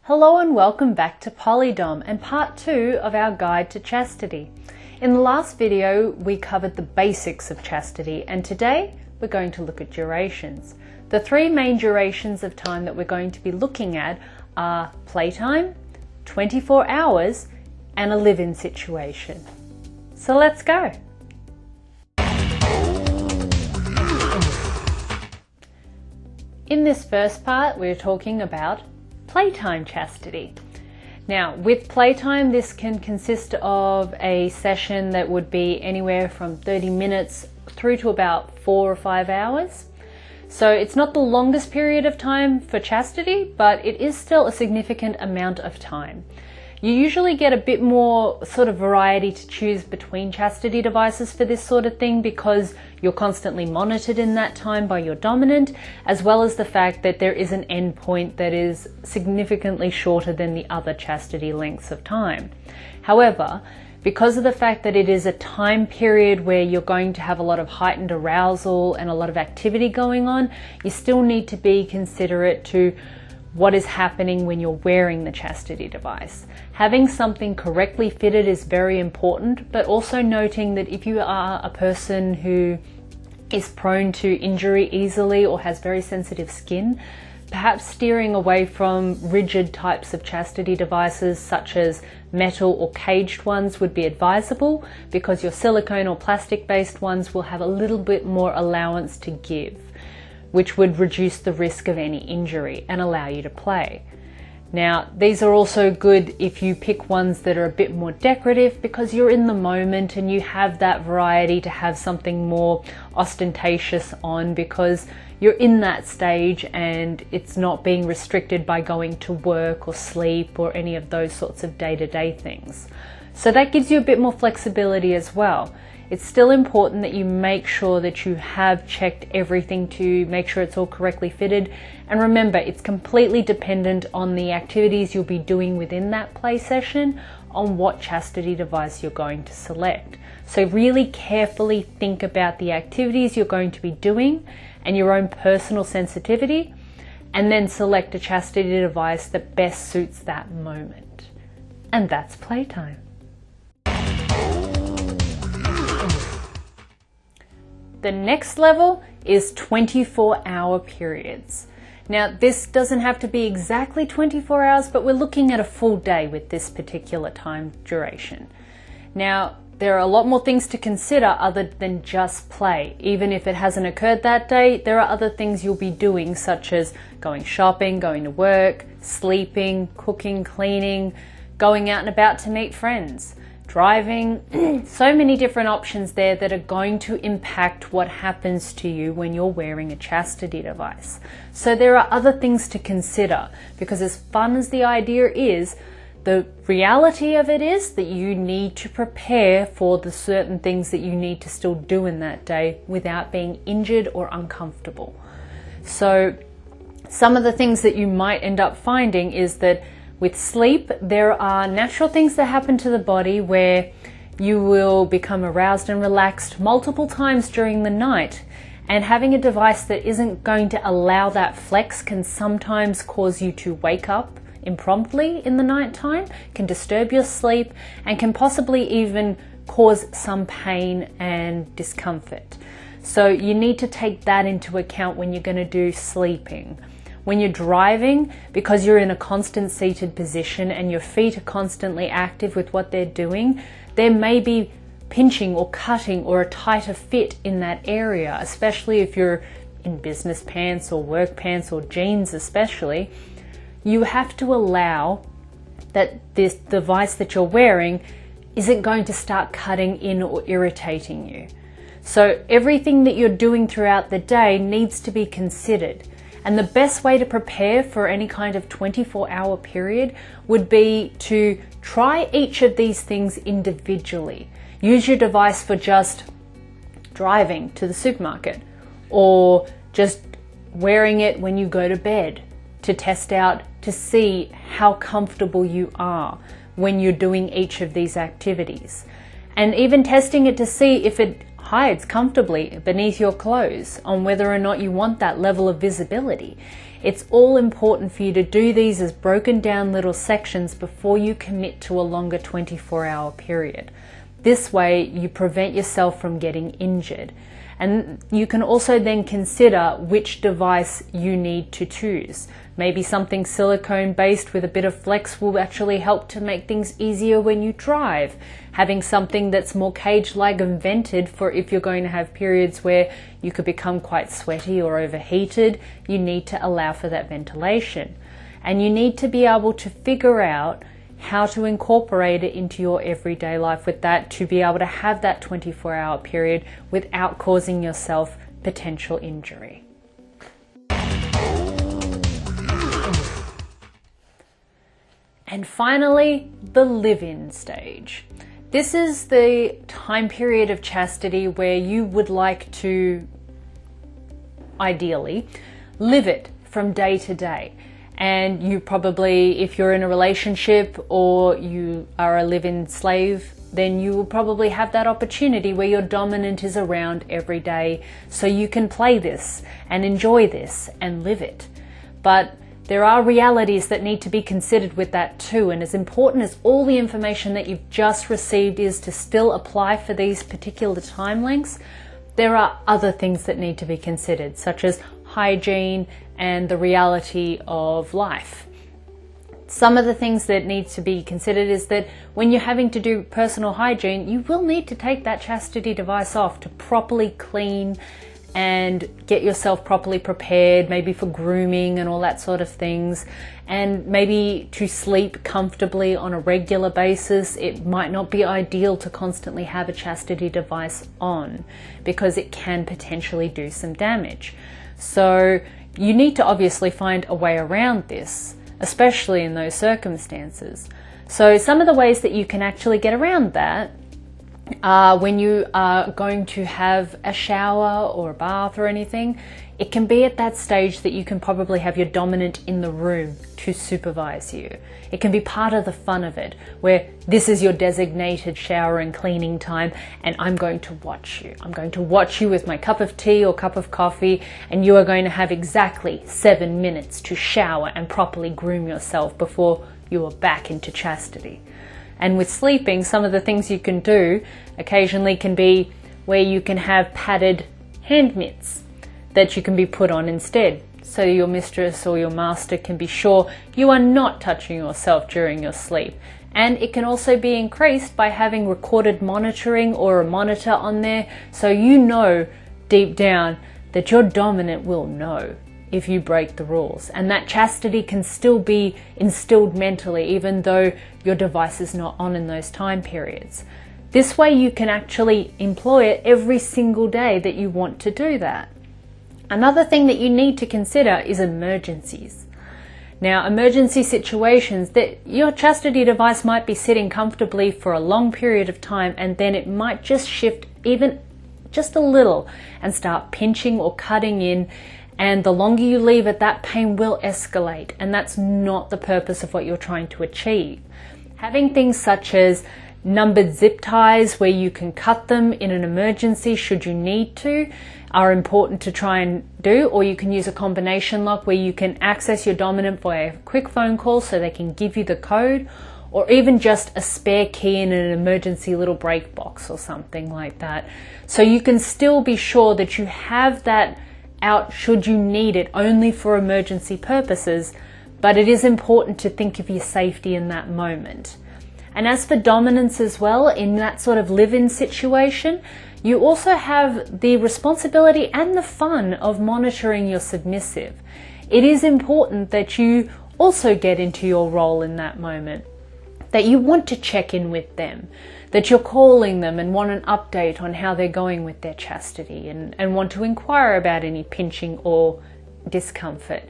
Hello and welcome back to Polydom and part 2 of our guide to chastity. In the last video we covered the basics of chastity, and today we're going to look at durations. The three main durations of time that we're going to be looking at are playtime, 24 hours and a live-in situation. So let's go. In this first part we're talking about playtime chastity. Now, with playtime, this can consist of a session that would be anywhere from 30 minutes through to about 4 or 5 hours. So it's not the longest period of time for chastity, but it is still a significant amount of time. You usually get a bit more sort of variety to choose between chastity devices for this sort of thing because you're constantly monitored in that time by your dominant, as well as the fact that there is an end point that is significantly shorter than the other chastity lengths of time. However, because of the fact that it is a time period where you're going to have a lot of heightened arousal and a lot of activity going on, you still need to be considerate to what is happening when you're wearing the chastity device. Having something correctly fitted is very important, but also noting that if you are a person who is prone to injury easily or has very sensitive skin, perhaps steering away from rigid types of chastity devices such as metal or caged ones would be advisable, because your silicone or plastic based ones will have a little bit more allowance to give, which would reduce the risk of any injury and allow you to play. Now, these are also good if you pick ones that are a bit more decorative, because you're in the moment and you have that variety to have something more ostentatious on, because you're in that stage and it's not being restricted by going to work or sleep or any of those sorts of day-to-day things. So that gives you a bit more flexibility as well. It's still important that you make sure that you have checked everything to make sure it's all correctly fitted. And remember, it's completely dependent on the activities you'll be doing within that play session on what chastity device you're going to select. So really carefully think about the activities you're going to be doing and your own personal sensitivity, and then select a chastity device that best suits that moment. And that's playtime. The next level is 24-hour periods. Now, this doesn't have to be exactly 24 hours, but we're looking at a full day with this particular time duration. Now, there are a lot more things to consider other than just play. Even if it hasn't occurred that day, there are other things you'll be doing, such as going shopping, going to work, sleeping, cooking, cleaning, going out and about to meet friends, driving. So many different options there that are going to impact what happens to you when you're wearing a chastity device. So there are other things to consider, because as fun as the idea is, the reality of it is that you need to prepare for the certain things that you need to still do in that day without being injured or uncomfortable. So some of the things that you might end up finding is that with sleep, there are natural things that happen to the body where you will become aroused and relaxed multiple times during the night. And having a device that isn't going to allow that flex can sometimes cause you to wake up impromptu in the night time, can disturb your sleep, and can possibly even cause some pain and discomfort. So you need to take that into account when you're going to do sleeping. When you're driving, because you're in a constant seated position and your feet are constantly active with what they're doing, there may be pinching or cutting or a tighter fit in that area, especially if you're in business pants or work pants or jeans especially. You have to allow that this device that you're wearing isn't going to start cutting in or irritating you. So everything that you're doing throughout the day needs to be considered. And the best way to prepare for any kind of 24-hour period would be to try each of these things individually. Use your device for just driving to the supermarket, or just wearing it when you go to bed to test out, to see how comfortable you are when you're doing each of these activities. And even testing it to see if it hides comfortably beneath your clothes, on whether or not you want that level of visibility. It's all important for you to do these as broken down little sections before you commit to a longer 24-hour period. This way you prevent yourself from getting injured. And you can also then consider which device you need to choose. Maybe something silicone based with a bit of flex will actually help to make things easier when you drive. Having something that's more cage-like and vented for if you're going to have periods where you could become quite sweaty or overheated, you need to allow for that ventilation. And you need to be able to figure out how to incorporate it into your everyday life with that, to be able to have that 24-hour period without causing yourself potential injury. And finally, the live-in stage. This is the time period of chastity where you would like to, ideally, live it from day to day. And you probably, if you're in a relationship or you are a live-in slave, then you will probably have that opportunity where your dominant is around every day, so you can play this and enjoy this and live it. But there are realities that need to be considered with that too, and as important as all the information that you've just received is to still apply for these particular time lengths, there are other things that need to be considered, such as hygiene and the reality of life. Some of the things that need to be considered is that when you're having to do personal hygiene, you will need to take that chastity device off to properly clean and get yourself properly prepared, maybe for grooming and all that sort of things, and maybe to sleep comfortably on a regular basis. It might not be ideal to constantly have a chastity device on because it can potentially do some damage. So you need to obviously find a way around this, especially in those circumstances. So some of the ways that you can actually get around that are when you are going to have a shower or a bath or anything, it can be at that stage that you can probably have your dominant in the room to supervise you. It can be part of the fun of it, where this is your designated shower and cleaning time, and I'm going to watch you. I'm going to watch you with my cup of tea or cup of coffee, and you are going to have exactly 7 minutes to shower and properly groom yourself before you are back into chastity. And with sleeping, some of the things you can do occasionally can be where you can have padded hand mitts that you can be put on instead, so your mistress or your master can be sure you are not touching yourself during your sleep. And it can also be increased by having recorded monitoring or a monitor on there, so you know deep down that your dominant will know if you break the rules, and that chastity can still be instilled mentally even though your device is not on in those time periods. This way you can actually employ it every single day that you want to do that. Another thing that you need to consider is emergencies. Now, emergency situations, that your chastity device might be sitting comfortably for a long period of time, and then it might just shift even just a little and start pinching or cutting in, and the longer you leave it, that pain will escalate, and that's not the purpose of what you're trying to achieve. Having things such as numbered zip ties where you can cut them in an emergency should you need to are important to try and do, or you can use a combination lock where you can access your dominant via a quick phone call so they can give you the code, or even just a spare key in an emergency little break box or something like that. So you can still be sure that you have that out should you need it only for emergency purposes, but it is important to think of your safety in that moment. And as for dominance as well, in that sort of live-in situation, you also have the responsibility and the fun of monitoring your submissive. It is important that you also get into your role in that moment, that you want to check in with them, that you're calling them and want an update on how they're going with their chastity, and want to inquire about any pinching or discomfort.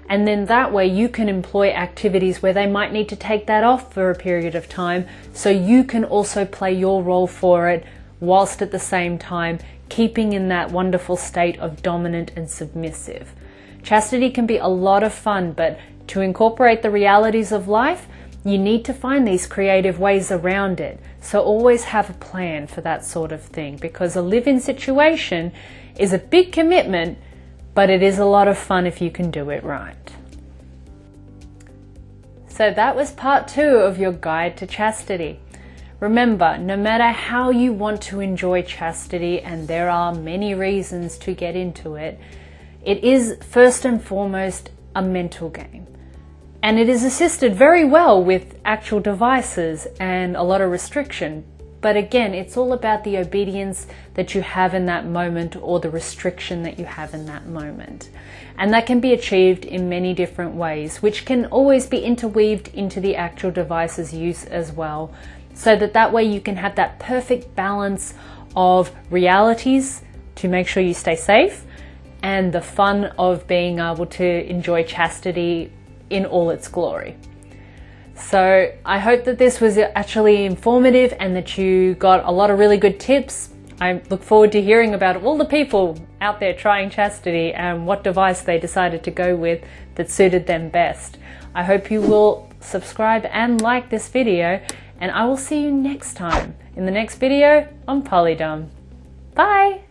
And then that way you can employ activities where they might need to take that off for a period of time, so you can also play your role for it, whilst at the same time keeping in that wonderful state of dominant and submissive. Chastity can be a lot of fun, but to incorporate the realities of life, you need to find these creative ways around it. So always have a plan for that sort of thing, because a live-in situation is a big commitment, but it is a lot of fun if you can do it right. So that was part 2 of your guide to chastity. Remember, no matter how you want to enjoy chastity, and there are many reasons to get into it, it is first and foremost a mental game. And it is assisted very well with actual devices and a lot of restriction. But again, it's all about the obedience that you have in that moment, or the restriction that you have in that moment. And that can be achieved in many different ways, which can always be interweaved into the actual device's use as well. So that way you can have that perfect balance of realities to make sure you stay safe, and the fun of being able to enjoy chastity in all its glory. So I hope that this was actually informative and that you got a lot of really good tips. I look forward to hearing about all the people out there trying chastity and what device they decided to go with that suited them best. I hope you will subscribe and like this video, and I will see you next time in the next video on Polydom. Bye!